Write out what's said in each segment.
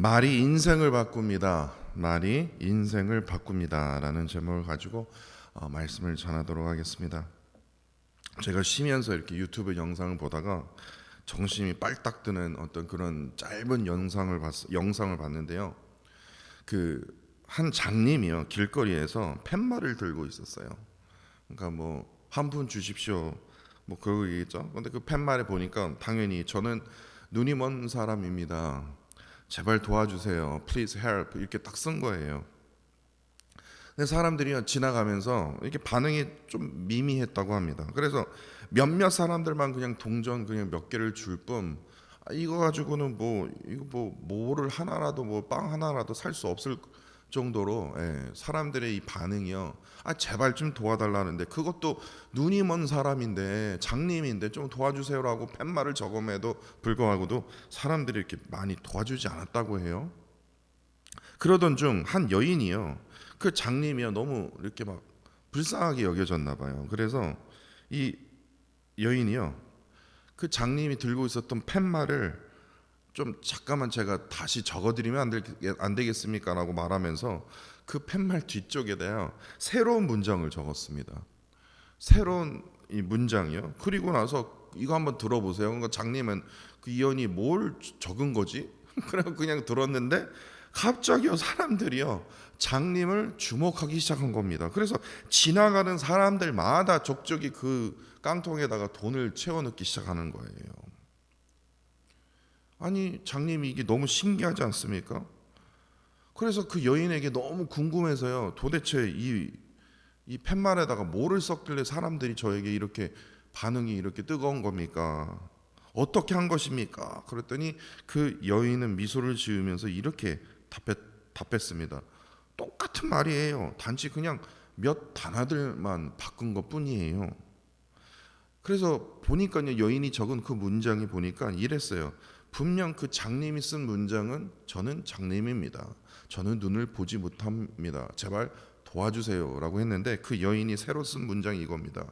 말이 인생을 바꿉니다. 말이 인생을 바꿉니다. 라는 제목을 가지고 말씀을 전하도록 하겠습니다. 제가 쉬면서 이렇게 유튜브 영상을 보다가 정신이 빨딱 드는 어떤 그런 짧은 영상을 봤는데요. 그 한 장님이요, 길거리에서 팻말을 들고 있었어요. 그러니까 뭐 한 푼 주십시오, 뭐 그러고 있죠. 근데 그 팻말에 보니까 당연히 저는 눈이 먼 사람입니다, 제발 도와주세요, please help, 이렇게 딱 쓴 거예요. 근데 사람들이 지나가면서 이렇게 반응이 좀 미미했다고 합니다. 그래서 몇몇 사람들만 그냥 동전 그냥 몇 개를 줄 뿐, 이거 가지고는 뭐 이거 뭐 뭐를 하나라도 뭐 빵 하나라도 살 수 없을 정도로, 사람들의 이 반응이요. 제발 좀 도와달라는데, 그것도 눈이 먼 사람인데 장님인데 좀 도와주세요라고 팻말을 적음에도 불구하고도 사람들이 이렇게 많이 도와주지 않았다고 해요. 그러던 중 한 여인이요, 그 장님이요 너무 이렇게 막 불쌍하게 여겨졌나 봐요. 그래서 이 여인이요, 그 장님이 들고 있었던 팻말을 좀 잠깐만 제가 다시 적어드리면 안 되겠습니까? 라고 말하면서 그 팻말 뒤쪽에다요 새로운 문장을 적었습니다. 새로운 이 문장이요. 그리고 나서 이거 한번 들어보세요. 그러니까 장님은 그 이연이 뭘 적은 거지? 그냥 들었는데 갑자기요 사람들이요 장님을 주목하기 시작한 겁니다. 그래서 지나가는 사람들마다 족족이 그 깡통에다가 돈을 채워 넣기 시작하는 거예요. 아니 장님이 이게 너무 신기하지 않습니까? 그래서 그 여인에게 너무 궁금해서요, 도대체 이 팻말에다가 뭐를 썼길래 사람들이 저에게 이렇게 반응이 이렇게 뜨거운 겁니까? 어떻게 한 것입니까? 그랬더니 그 여인은 미소를 지으면서 이렇게 답했습니다. 똑같은 말이에요. 단지 그냥 몇 단어들만 바꾼 것 뿐이에요. 그래서 보니까요, 여인이 적은 그 문장이 보니까 이랬어요. 분명 그 장님이 쓴 문장은 저는 장님입니다, 저는 눈을 보지 못합니다, 제발 도와주세요라고 했는데, 그 여인이 새로 쓴 문장이 이겁니다.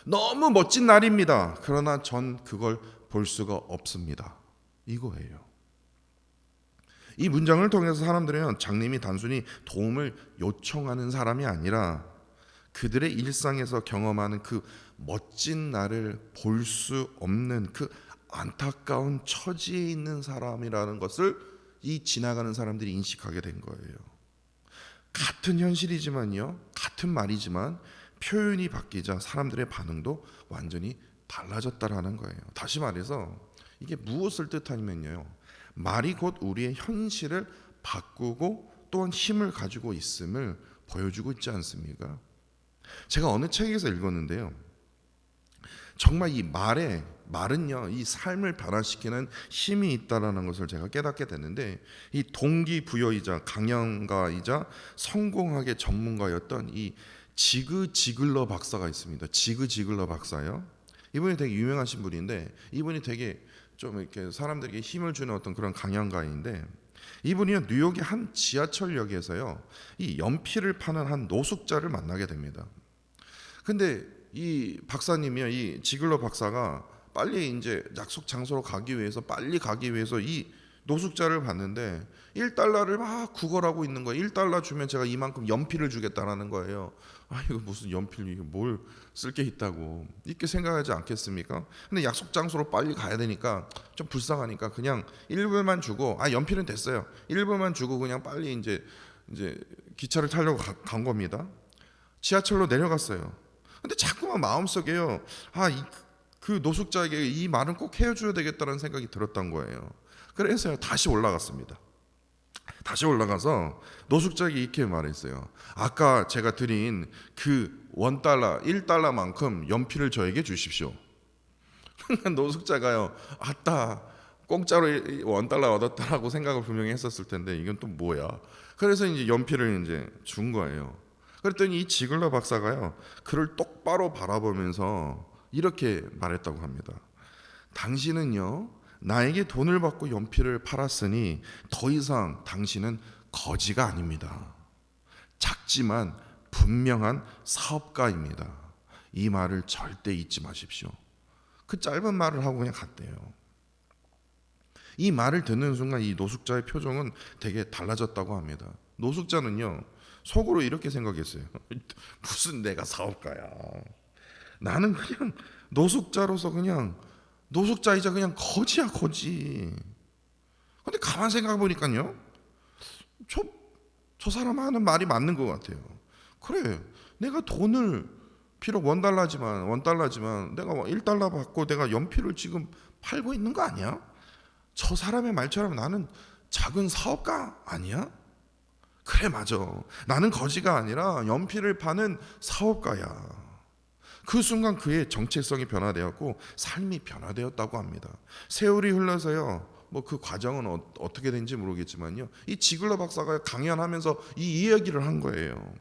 너무 멋진 날입니다, 그러나 전 그걸 볼 수가 없습니다, 이거예요. 이 문장을 통해서 사람들은 장님이 단순히 도움을 요청하는 사람이 아니라 그들의 일상에서 경험하는 그 멋진 나를 볼 수 없는 그 안타까운 처지에 있는 사람이라는 것을 이 지나가는 사람들이 인식하게 된 거예요. 같은 현실이지만요, 같은 말이지만 표현이 바뀌자 사람들의 반응도 완전히 달라졌다라는 거예요. 다시 말해서 이게 무엇을 뜻하냐면요, 말이 곧 우리의 현실을 바꾸고 또한 힘을 가지고 있음을 보여주고 있지 않습니까? 제가 어느 책에서 읽었는데요, 정말 이 말은요 이 삶을 변화시키는 힘이 있다라는 것을 제가 깨닫게 됐는데, 이 동기부여이자 강연가이자 성공학의 전문가였던 이 지그 지글러 박사가 있습니다. 지그 지글러 박사요. 이분이 되게 유명하신 분인데, 이분이 되게 좀 이렇게 사람들에게 힘을 주는 어떤 그런 강연가인데, 이분이요 뉴욕의 한 지하철역에서요 이 연필을 파는 한 노숙자를 만나게 됩니다. 근데 이 박사님이요, 이 지글러 박사가 빨리 이제 약속 장소로 가기 위해서 이 노숙자를 봤는데 1달러를 막 구걸하고 있는 거예요. 1달러 주면 제가 이만큼 연필을 주겠다라는 거예요. 이거 무슨 연필, 이거 뭘 쓸 게 있다고 이렇게 생각하지 않겠습니까? 근데 약속 장소로 빨리 가야 되니까 좀 불쌍하니까 그냥 1불만 주고, 연필은 됐어요, 1불만 주고 그냥 빨리 이제 기차를 타려고 간 겁니다. 지하철로 내려갔어요. 근데 자꾸만 마음속에요, 그 노숙자에게 이 말은 꼭 해줘야 되겠다는 생각이 들었던 거예요. 그래서 다시 올라갔습니다. 다시 올라가서 노숙자에게 이렇게 말했어요. 아까 제가 드린 그 1달러만큼 연필을 저에게 주십시오. 노숙자가요, 아따 공짜로 1달러 얻었다라고 생각을 분명히 했었을 텐데 이건 또 뭐야. 그래서 이제 연필을 이제 준 거예요. 그랬더니 이 지글러 박사가요 그를 똑바로 바라보면서 이렇게 말했다고 합니다. 당신은요 나에게 돈을 받고 연필을 팔았으니 더 이상 당신은 거지가 아닙니다. 작지만 분명한 사업가입니다. 이 말을 절대 잊지 마십시오. 그 짧은 말을 하고 그냥 갔대요. 이 말을 듣는 순간 이 노숙자의 표정은 되게 달라졌다고 합니다. 노숙자는요, 속으로 이렇게 생각했어요. 무슨 내가 사업가야. 나는 그냥 노숙자로서 그냥 노숙자이자 그냥 거지야, 거지. 근데 가만 생각해 보니까요, 저 사람 하는 말이 맞는 것 같아요. 그래, 내가 돈을 비록 원달러지만 내가 1달러 받고 내가 연필을 지금 팔고 있는 거 아니야? 저 사람의 말처럼 나는 작은 사업가 아니야? 그래, 맞아. 나는 거지가 아니라 연필을 파는 사업가야. 그 순간 그의 정체성이 변화되었고 삶이 변화되었다고 합니다. 세월이 흘러서요, 뭐 그 과정은 어떻게 된지 모르겠지만요, 이 지글러 박사가 강연하면서 이 이야기를 한 거예요.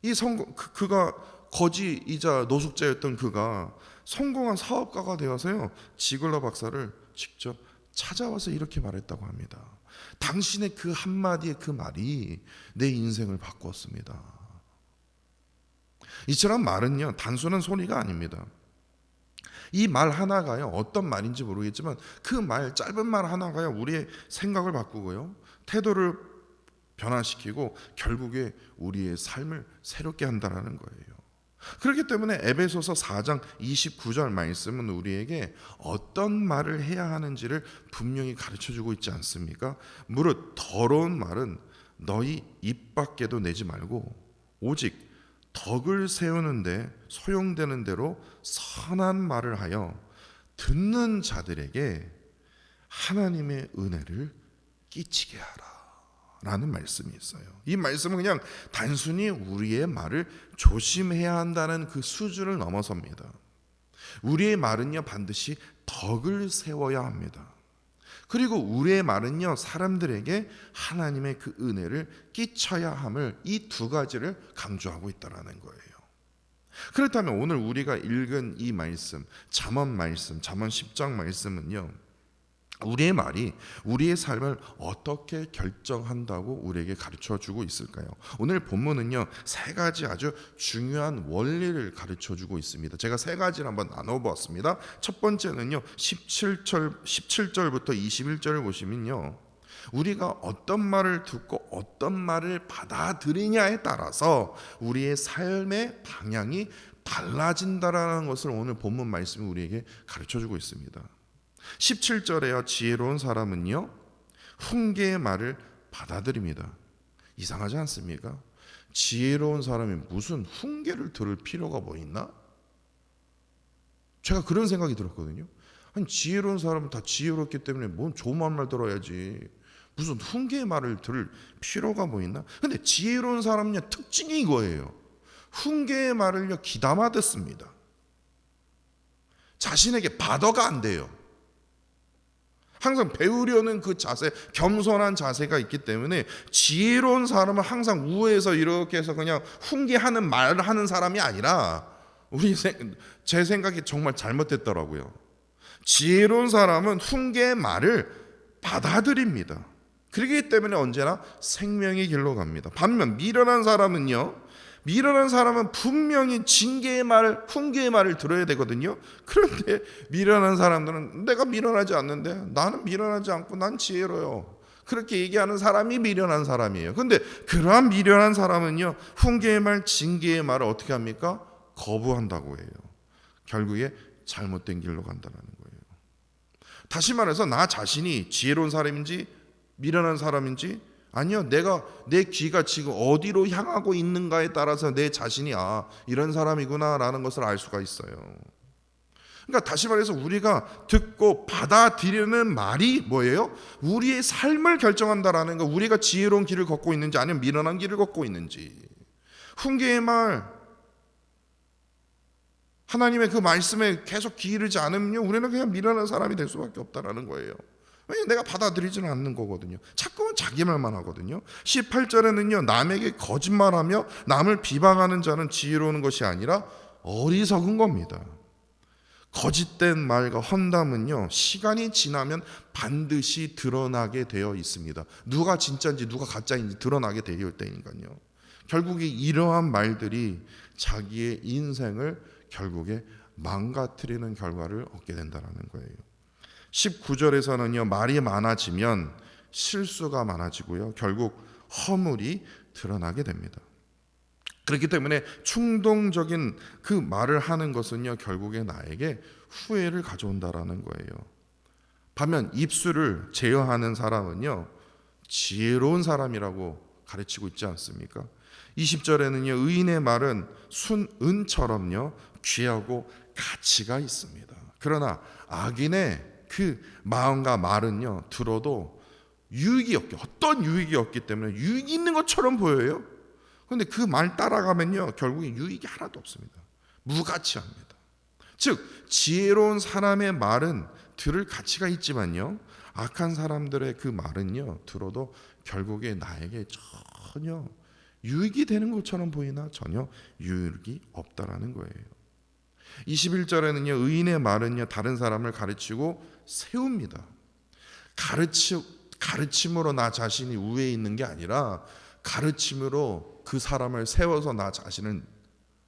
이 그가 거지이자 노숙자였던 그가 성공한 사업가가 되어서요, 지글러 박사를 직접 찾아와서 이렇게 말했다고 합니다. 당신의 그 한마디의 그 말이 내 인생을 바꾸었습니다. 이처럼 말은요, 단순한 소리가 아닙니다. 이 말 하나가요, 어떤 말인지 모르겠지만 그 짧은 말 하나가요, 우리의 생각을 바꾸고요, 태도를 변화시키고 결국에 우리의 삶을 새롭게 한다는 거예요. 그렇기 때문에 에베소서 4장 29절 말씀은 우리에게 어떤 말을 해야 하는지를 분명히 가르쳐주고 있지 않습니까? 무릇 더러운 말은 너희 입 밖에도 내지 말고 오직 덕을 세우는데 소용되는 대로 선한 말을 하여 듣는 자들에게 하나님의 은혜를 끼치게 하라 라는 말씀이 있어요. 이 말씀은 그냥 단순히 우리의 말을 조심해야 한다는 그 수준을 넘어섭니다. 우리의 말은요, 반드시 덕을 세워야 합니다. 그리고 우리의 말은요, 사람들에게 하나님의 그 은혜를 끼쳐야 함을, 이 두 가지를 강조하고 있다는 거예요. 그렇다면 오늘 우리가 읽은 이 말씀, 잠언 10장 말씀은요, 우리의 말이 우리의 삶을 어떻게 결정한다고 우리에게 가르쳐주고 있을까요? 오늘 본문은요, 세 가지 아주 중요한 원리를 가르쳐주고 있습니다. 제가 세 가지를 한번 나눠보았습니다. 첫 번째는요, 17절부터 21절을 보시면요, 우리가 어떤 말을 듣고 어떤 말을 받아들이냐에 따라서 우리의 삶의 방향이 달라진다라는 것을 오늘 본문 말씀이 우리에게 가르쳐주고 있습니다. 17절에요, 지혜로운 사람은요, 훈계의 말을 받아들입니다. 이상하지 않습니까? 지혜로운 사람이 무슨 훈계를 들을 필요가 뭐 있나? 제가 그런 생각이 들었거든요. 아니, 지혜로운 사람은 다 지혜롭기 때문에 뭔 좋은 말 들어야지, 무슨 훈계의 말을 들을 필요가 뭐 있나? 근데 지혜로운 사람은요, 특징이 이거예요. 훈계의 말을요, 귀담아 듣습니다. 자신에게 받아가 안 돼요. 항상 배우려는 그 자세, 겸손한 자세가 있기 때문에 지혜로운 사람은 항상 우회해서 이렇게 해서 그냥 훈계하는 말을 하는 사람이 아니라, 제 생각이 정말 잘못됐더라고요. 지혜로운 사람은 훈계의 말을 받아들입니다. 그렇기 때문에 언제나 생명의 길로 갑니다. 반면 미련한 사람은 분명히 징계의 말, 훈계의 말을 들어야 되거든요. 그런데 미련한 사람들은 내가 미련하지 않는데, 나는 미련하지 않고 난 지혜로요, 그렇게 얘기하는 사람이 미련한 사람이에요. 그런데 그러한 미련한 사람은요, 훈계의 말, 징계의 말을 어떻게 합니까? 거부한다고 해요. 결국에 잘못된 길로 간다는 거예요. 다시 말해서 나 자신이 지혜로운 사람인지 미련한 사람인지, 아니요, 내 귀가 지금 어디로 향하고 있는가에 따라서 내 자신이 이런 사람이구나 라는 것을 알 수가 있어요. 그러니까 다시 말해서 우리가 듣고 받아들이는 말이 뭐예요? 우리의 삶을 결정한다라는 거. 우리가 지혜로운 길을 걷고 있는지 아니면 미련한 길을 걷고 있는지. 훈계의 말, 하나님의 그 말씀에 계속 귀 기울이지 않으면요, 우리는 그냥 미련한 사람이 될 수밖에 없다라는 거예요. 왜냐면 내가 받아들이지는 않는 거거든요. 자꾸만 자기 말만 하거든요. 18절에는요, 남에게 거짓말하며 남을 비방하는 자는 지혜로운 것이 아니라 어리석은 겁니다. 거짓된 말과 험담은요, 시간이 지나면 반드시 드러나게 되어 있습니다. 누가 진짜인지 누가 가짜인지 드러나게 되어 있다니까요. 결국에 이러한 말들이 자기의 인생을 결국에 망가뜨리는 결과를 얻게 된다는 거예요. 19절에서는요, 말이 많아지면 실수가 많아지고요, 결국 허물이 드러나게 됩니다. 그렇기 때문에 충동적인 그 말을 하는 것은요, 결국에 나에게 후회를 가져온다라는 거예요. 반면 입술을 제어하는 사람은요, 지혜로운 사람이라고 가르치고 있지 않습니까? 20절에는요, 의인의 말은 순은처럼요, 귀하고 가치가 있습니다. 그러나 악인의 그 마음과 말은요, 들어도 유익이 없게, 어떤 유익이 없기 때문에 유익이 있는 것처럼 보여요. 그런데 그 말 따라가면요, 결국에 유익이 하나도 없습니다. 무가치합니다. 즉 지혜로운 사람의 말은 들을 가치가 있지만요, 악한 사람들의 그 말은요, 들어도 결국에 나에게 전혀 유익이 되는 것처럼 보이나 전혀 유익이 없다라는 거예요. 21절에는요, 의인의 말은요, 다른 사람을 가르치고 세웁니다. 가르침으로 나 자신이 우위에 있는 게 아니라 가르침으로 그 사람을 세워서 나 자신은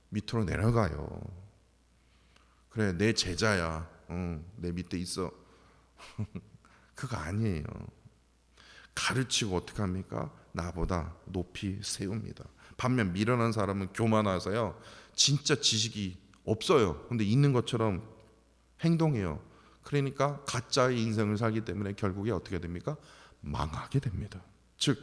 밑으로 내려가요. 그래, 내 제자야, 내 밑에 있어. 그거 아니에요. 가르치고 어떻게 합니까? 나보다 높이 세웁니다. 반면 미련한 사람은 교만해서요, 진짜 지식이 없어요. 근데 있는 것처럼 행동해요. 그러니까 가짜의 인생을 살기 때문에 결국에 어떻게 됩니까? 망하게 됩니다. 즉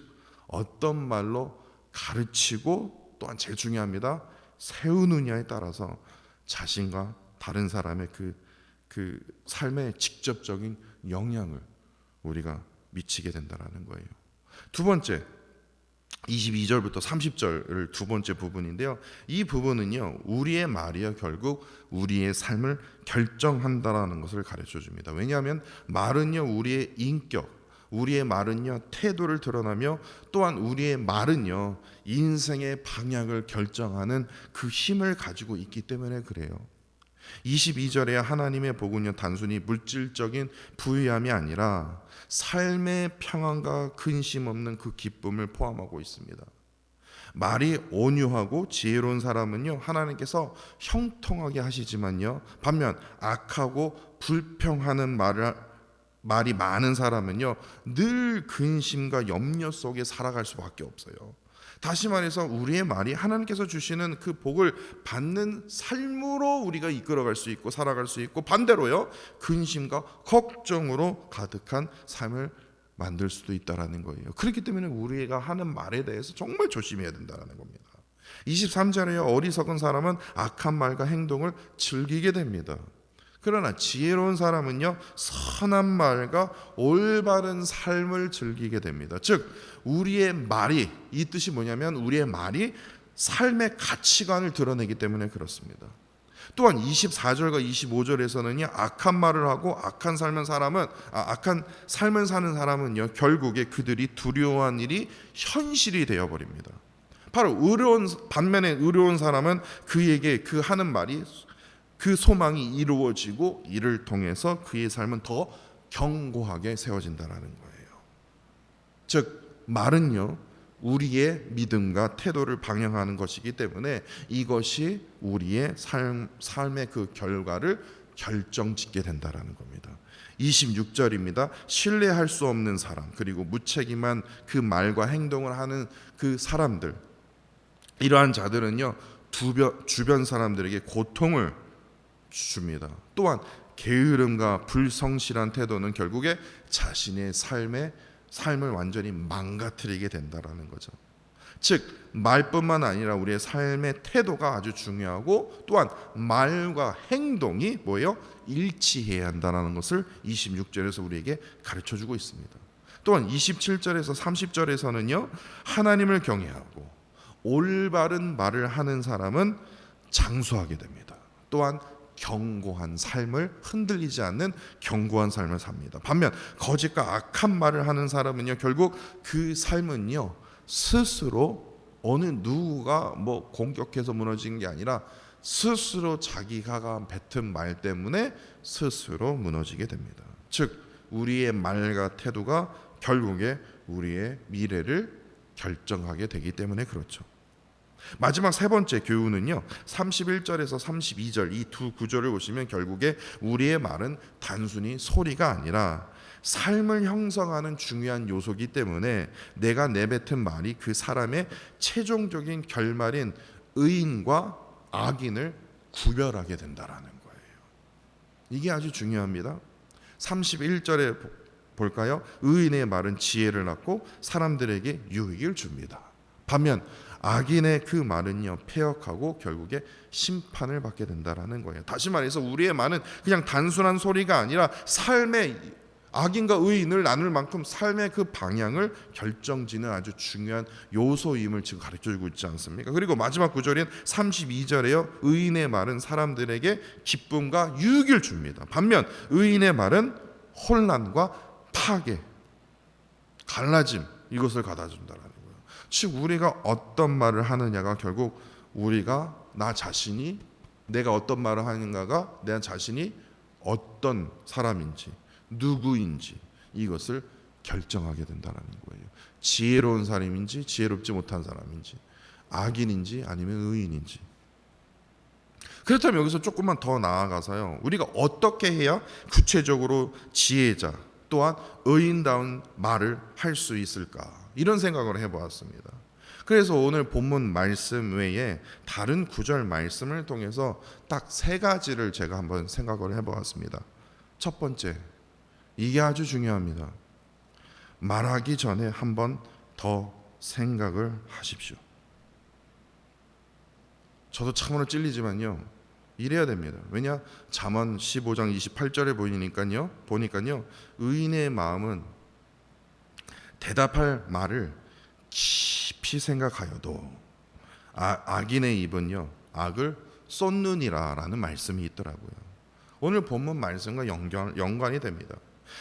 어떤 말로 가르치고, 또한 제일 중요합니다, 세우느냐에 따라서 자신과 다른 사람의 그 삶에 직접적인 영향을 우리가 미치게 된다는 거예요. 두 번째, 22절부터 30절을 두 번째 부분인데요, 이 부분은요, 우리의 말이요, 결국 우리의 삶을 결정한다라는 것을 가르쳐 줍니다. 왜냐하면 말은요, 우리의 인격, 우리의 말은요, 태도를 드러나며, 또한 우리의 말은요, 인생의 방향을 결정하는 그 힘을 가지고 있기 때문에 그래요. 22절에 하나님의 복은요, 단순히 물질적인 부유함이 아니라 삶의 평안과 근심 없는 그 기쁨을 포함하고 있습니다. 말이 온유하고 지혜로운 사람은요, 하나님께서 형통하게 하시지만요, 반면 악하고 불평하는 말이 많은 사람은요, 늘 근심과 염려 속에 살아갈 수밖에 없어요. 다시 말해서 우리의 말이 하나님께서 주시는 그 복을 받는 삶으로 우리가 이끌어갈 수 있고 살아갈 수 있고, 반대로요, 근심과 걱정으로 가득한 삶을 만들 수도 있다라는 거예요. 그렇기 때문에 우리가 하는 말에 대해서 정말 조심해야 된다는 겁니다. 23절에요, 어리석은 사람은 악한 말과 행동을 즐기게 됩니다. 그러나 지혜로운 사람은요, 선한 말과 올바른 삶을 즐기게 됩니다. 즉 우리의 말이, 이 뜻이 뭐냐면 우리의 말이 삶의 가치관을 드러내기 때문에 그렇습니다. 또한 24절과 25절에서는요, 악한 말을 하고 악한 삶을 사는 사람은요, 결국에 그들이 두려워한 일이 현실이 되어버립니다. 바로 반면에 의로운 사람은 그에게 그 하는 말이, 그 소망이 이루어지고 이를 통해서 그의 삶은 더 견고하게 세워진다는 거예요. 즉 말은요, 우리의 믿음과 태도를 방향하는 것이기 때문에 이것이 우리의 삶의 그 결과를 결정짓게 된다는 겁니다. 26절입니다. 신뢰할 수 없는 사람, 그리고 무책임한 그 말과 행동을 하는 그 사람들, 이러한 자들은요, 주변 사람들에게 고통을 줍니다. 또한 게으름과 불성실한 태도는 결국에 자신의 삶을 완전히 망가뜨리게 된다라는 거죠. 즉 말뿐만 아니라 우리의 삶의 태도가 아주 중요하고, 또한 말과 행동이 뭐예요? 일치해야 한다는 것을 26절에서 우리에게 가르쳐주고 있습니다. 또한 27절에서 30절에서는요, 하나님을 경외하고 올바른 말을 하는 사람은 장수하게 됩니다. 또한 견고한 삶을, 흔들리지 않는 견고한 삶을 삽니다. 반면 거짓과 악한 말을 하는 사람은요, 결국 그 삶은요, 스스로 어느 누구가 공격해서 무너진 게 아니라 스스로 자기가 뱉은 말 때문에 스스로 무너지게 됩니다. 즉 우리의 말과 태도가 결국에 우리의 미래를 결정하게 되기 때문에 그렇죠. 마지막 세 번째 교훈은요, 31절에서 32절 이 두 구절을 보시면 결국에 우리의 말은 단순히 소리가 아니라 삶을 형성하는 중요한 요소이기 때문에 내가 내뱉은 말이 그 사람의 최종적인 결말인 의인과 악인을 구별하게 된다라는 거예요. 이게 아주 중요합니다. 31절에 볼까요? 의인의 말은 지혜를 낳고 사람들에게 유익을 줍니다. 반면 악인의 그 말은요, 폐역하고 결국에 심판을 받게 된다라는 거예요. 다시 말해서 우리의 말은 그냥 단순한 소리가 아니라 삶의 악인과 의인을 나눌 만큼 삶의 그 방향을 결정짓는 아주 중요한 요소임을 지금 가르쳐주고 있지 않습니까? 그리고 마지막 구절인 32절에요, 의인의 말은 사람들에게 기쁨과 유익을 줍니다. 반면 의인의 말은 혼란과 파괴, 갈라짐, 이것을 가져다 준다라는 거예요. 즉 우리가 어떤 말을 하느냐가 결국 우리가 나 자신이, 내가 어떤 말을 하는가가 내 자신이 어떤 사람인지 누구인지 이것을 결정하게 된다는 거예요. 지혜로운 사람인지 지혜롭지 못한 사람인지, 악인인지 아니면 의인인지. 그렇다면 여기서 조금만 더 나아가서요, 우리가 어떻게 해야 구체적으로 지혜자 또한 의인다운 말을 할 수 있을까, 이런 생각을 해보았습니다. 그래서 오늘 본문 말씀 외에 다른 구절 말씀을 통해서 딱 세 가지를 제가 한번 생각을 해보았습니다. 첫 번째, 이게 아주 중요합니다. 말하기 전에 한번 더 생각을 하십시오. 저도 참으로 찔리지만요, 이래야 됩니다. 왜냐? 잠언 15장 28절에 보니까요 의인의 마음은 대답할 말을 깊이 생각하여도 악인의 입은요 악을 쏟느니라라는 말씀이 있더라고요. 오늘 본문 말씀과 연관이 됩니다.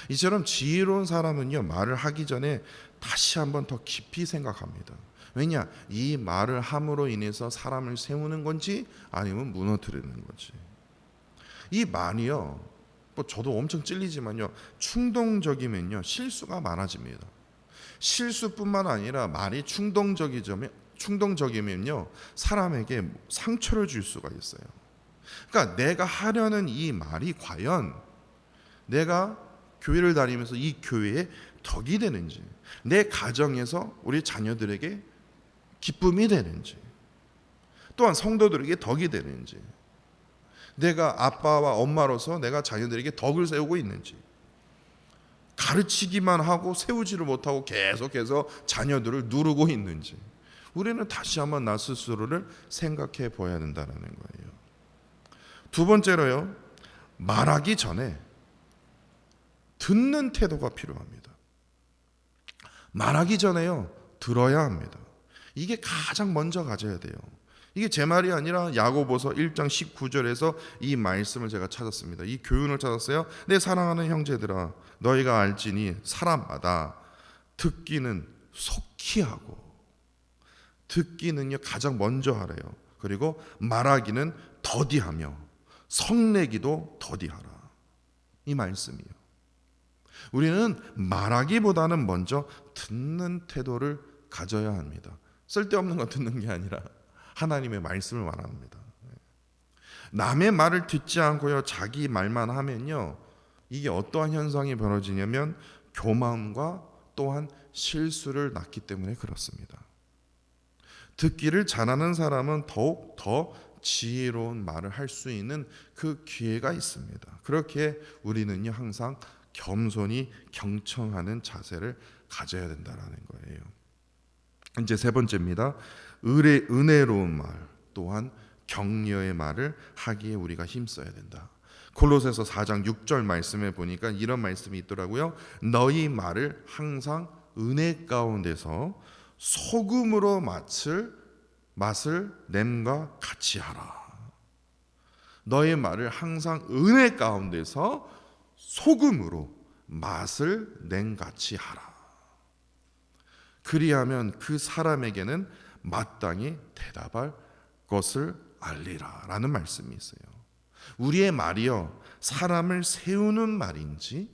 이처럼 지혜로운 사람은요 말을 하기 전에 다시 한번 더 깊이 생각합니다. 왜냐? 이 말을 함으로 인해서 사람을 세우는 건지 아니면 무너뜨리는 건지. 이 말이요, 뭐 저도 엄청 찔리지만요, 충동적이면요 실수가 많아집니다. 실수뿐만 아니라 말이 충동적이면요 사람에게 상처를 줄 수가 있어요. 그러니까 내가 하려는 이 말이 과연 내가 교회를 다니면서 이 교회에 덕이 되는지, 내 가정에서 우리 자녀들에게 기쁨이 되는지, 또한 성도들에게 덕이 되는지, 내가 아빠와 엄마로서 내가 자녀들에게 덕을 세우고 있는지, 가르치기만 하고 세우지를 못하고 계속해서 자녀들을 누르고 있는지, 우리는 다시 한번 나 스스로를 생각해 보아야 된다는 거예요. 두 번째로요, 말하기 전에 듣는 태도가 필요합니다. 말하기 전에요 들어야 합니다. 이게 가장 먼저 가져야 돼요. 이게 제 말이 아니라 야고보서 1장 19절에서 이 말씀을 제가 찾았습니다. 이 교훈을 찾았어요. 내 사랑하는 형제들아, 너희가 알지니 사람마다 듣기는 속히 하고, 듣기는요 가장 먼저 하래요. 그리고 말하기는 더디하며 성내기도 더디하라. 이 말씀이요. 우리는 말하기보다는 먼저 듣는 태도를 가져야 합니다. 쓸데없는 거 듣는 게 아니라 하나님의 말씀을 말합니다. 남의 말을 듣지 않고요 자기 말만 하면요 이게 어떠한 현상이 벌어지냐면 교만과 또한 실수를 낳기 때문에 그렇습니다. 듣기를 잘하는 사람은 더욱 더 지혜로운 말을 할 수 있는 그 기회가 있습니다. 그렇게 우리는요 항상 겸손히 경청하는 자세를 가져야 된다는 거예요. 이제 세 번째입니다. 은혜로운 말 또한 격려의 말을 하기에 우리가 힘써야 된다. 골로새서 4장 6절 말씀에 보니까 이런 말씀이 있더라고요. 너희 말을 항상 은혜 가운데서 소금으로 맛을 냄과 같이 하라. 너희 말을 항상 은혜 가운데서 소금으로 맛을 냄같이 하라. 그리하면 그 사람에게는 마땅히 대답할 것을 알리라 라는 말씀이 있어요. 우리의 말이요 사람을 세우는 말인지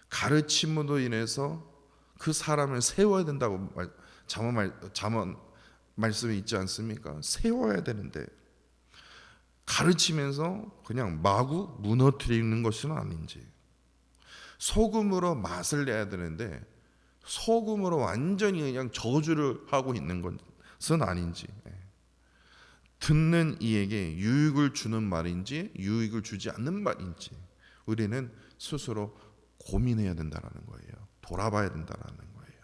가르침으로 인해서 그 사람을 세워야 된다고 잠언 말씀이 있지 않습니까? 세워야 되는데 가르치면서 그냥 마구 무너뜨리는 것은 아닌지, 소금으로 맛을 내야 되는데 소금으로 완전히 그냥 저주를 하고 있는 것은 아닌지, 듣는 이에게 유익을 주는 말인지 유익을 주지 않는 말인지 우리는 스스로 고민해야 된다는 거예요. 돌아봐야 된다는 거예요.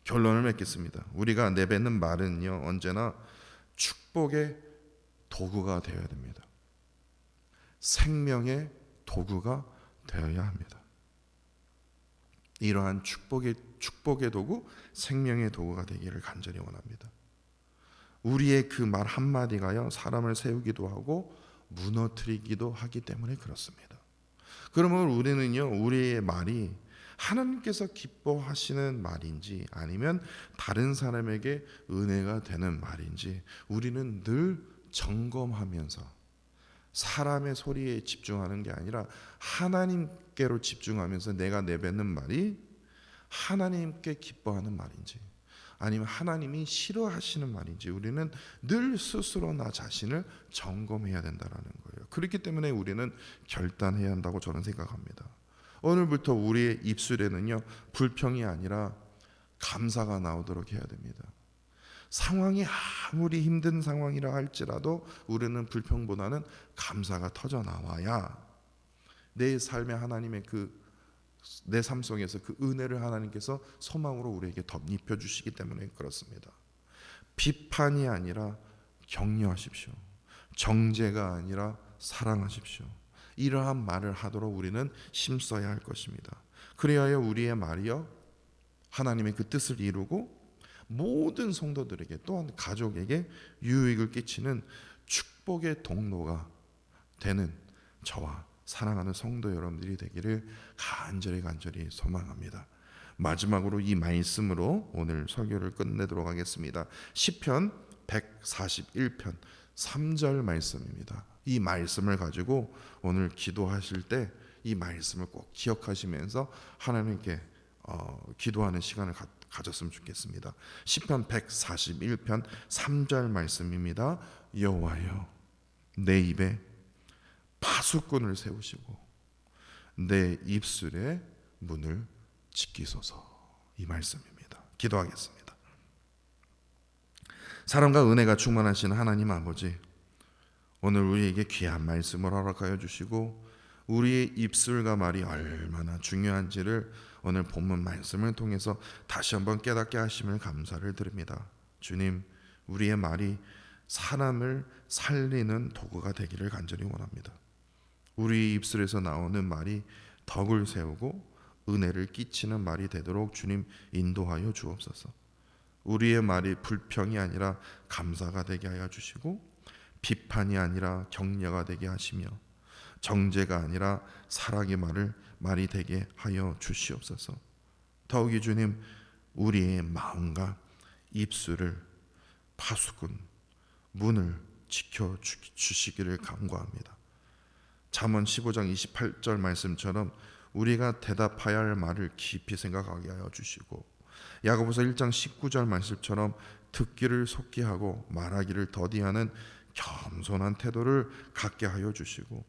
결론을 맺겠습니다. 우리가 내뱉는 말은요, 언제나 축복의 도구가 되어야 됩니다. 생명의 도구가 되어야 합니다. 이러한 축복의 도구, 생명의 도구가 되기를 간절히 원합니다. 우리의 그 말 한마디가요, 사람을 세우기도 하고 무너뜨리기도 하기 때문에 그렇습니다. 그러면 우리는요, 우리의 말이 하나님께서 기뻐하시는 말인지 아니면 다른 사람에게 은혜가 되는 말인지 우리는 늘 점검하면서 사람의 소리에 집중하는 게 아니라 하나님께로 집중하면서 내가 내뱉는 말이 하나님께 기뻐하는 말인지 아니면 하나님이 싫어하시는 말인지 우리는 늘 스스로 나 자신을 점검해야 된다는 거예요. 그렇기 때문에 우리는 결단해야 한다고 저는 생각합니다. 오늘부터 우리의 입술에는요, 불평이 아니라 감사가 나오도록 해야 됩니다. 상황이 아무리 힘든 상황이라 할지라도 우리는 불평보다는 감사가 터져 나와야 내 삶에 하나님의 내 삶 속에서 그 은혜를 하나님께서 소망으로 우리에게 덧입혀 주시기 때문에 그렇습니다. 비판이 아니라 격려하십시오. 정죄가 아니라 사랑하십시오. 이러한 말을 하도록 우리는 힘써야 할 것입니다. 그래야 우리의 말이요, 하나님의 그 뜻을 이루고 모든 성도들에게 또한 가족에게 유익을 끼치는 축복의 통로가 되는 저와 사랑하는 성도 여러분들이 되기를 간절히 소망합니다. 마지막으로 이 말씀으로 오늘 설교를 끝내도록 하겠습니다. 시편 141편 3절 말씀입니다. 이 말씀을 가지고 오늘 기도하실 때 이 말씀을 꼭 기억하시면서 하나님께 기도하는 시간을 가졌으면 좋겠습니다. 시편 141편 3절 말씀입니다. 여호와여, 내 입에 파수꾼을 세우시고 내 입술에 문을 지키소서. 이 말씀입니다. 기도하겠습니다. 사랑과 은혜가 충만하신 하나님 아버지, 오늘 우리에게 귀한 말씀을 허락하여 주시고 우리의 입술과 말이 얼마나 중요한지를 오늘 본문 말씀을 통해서 다시 한번 깨닫게 하심을 감사를 드립니다. 주님, 우리의 말이 사람을 살리는 도구가 되기를 간절히 원합니다. 우리 입술에서 나오는 말이 덕을 세우고 은혜를 끼치는 말이 되도록 주님 인도하여 주옵소서. 우리의 말이 불평이 아니라 감사가 되게 하여 주시고 비판이 아니라 격려가 되게 하시며 정죄가 아니라 사랑의 말이 되게 하여 주시옵소서. 더욱이 주님, 우리의 마음과 입술을 파수꾼 문을 지켜 주시기를 간구합니다. 잠언 15장 28절 말씀처럼 우리가 대답해야 할 말을 깊이 생각하게 하여 주시고 야고보서 1장 19절 말씀처럼 듣기를 속히 하고 말하기를 더디하는 겸손한 태도를 갖게 하여 주시고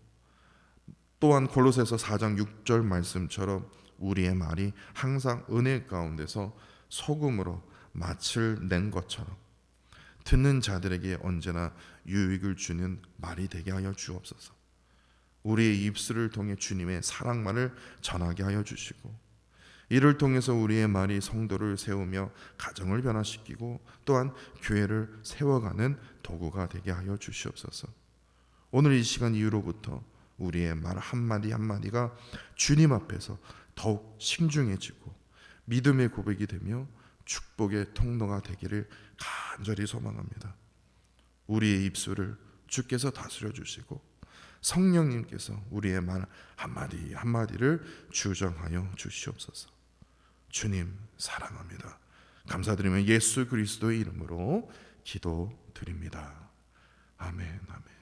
또한 골로새서 4장 6절 말씀처럼 우리의 말이 항상 은혜 가운데서 소금으로 맛을 낸 것처럼 듣는 자들에게 언제나 유익을 주는 말이 되게 하여 주옵소서. 우리의 입술을 통해 주님의 사랑만을 전하게 하여 주시고 이를 통해서 우리의 말이 성도를 세우며 가정을 변화시키고 또한 교회를 세워가는 도구가 되게 하여 주시옵소서. 오늘 이 시간 이후로부터 우리의 말 한마디 한마디가 주님 앞에서 더욱 신중해지고 믿음의 고백이 되며 축복의 통로가 되기를 간절히 소망합니다. 우리의 입술을 주께서 다스려 주시고 성령님께서 우리의 말 한마디 한마디를 주정하여 주시옵소서. 주님 사랑합니다. 감사드리며 예수 그리스도의 이름으로 기도드립니다. 아멘, 아멘.